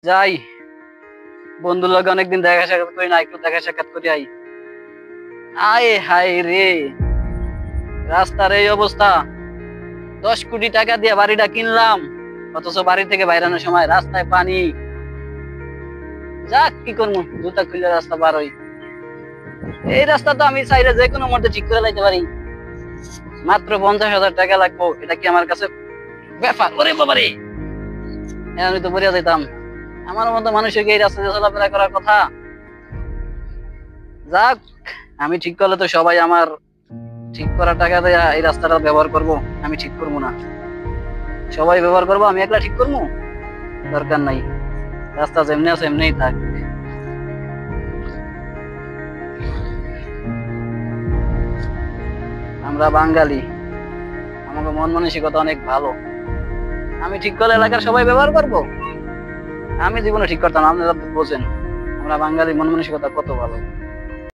যাই, বন্ধুর লগে অনেকদিন দেখা সাক্ষাৎ করি না, একটু দেখা সাক্ষাৎ করি আই। আয় হায় রে, রাস্তার এই অবস্থা। 10 কোটি টাকা দিয়ে বাড়িটা কিনলাম, অথচ বাড়ি থেকে বাইরানোর সময় রাস্তায় পানি। যাক, কি করবো, জুতা খুলে রাস্তা পার হই। এই রাস্তা তো আমি চাইলে যে কোনো মুহূর্তে ঠিক করে লাইতে পারি। মাত্র 50,000 টাকা লাগবো, এটা কি আমার কাছে ব্যাপার? ওরে বাবারে, আমি তো বলিয়া যাইতাম। আমার মতো মানুষের কি এই রাস্তা দিয়ে চলাফেরা করার কথা? যাক, আমি ঠিক করলে তো সবাই আমার ঠিক করার টাকা দিয়ে এই রাস্তাটা ব্যবহার করব। আমি ঠিক করবো না, সবাই ব্যবহার করবো, আমি একলা ঠিক করবো? দরকার নাই, রাস্তা যেমনি আছে এমনিই থাক। আমরা বাঙালি, আমাকে মন মানসিকতা অনেক ভালো। আমি ঠিক করলে এলাকার সবাই ব্যবহার করব? আমি জীবনে ঠিক করতাম না, আপনারা তো বোঝেন আমরা বাঙালি মন মানসিকতা কত ভালো।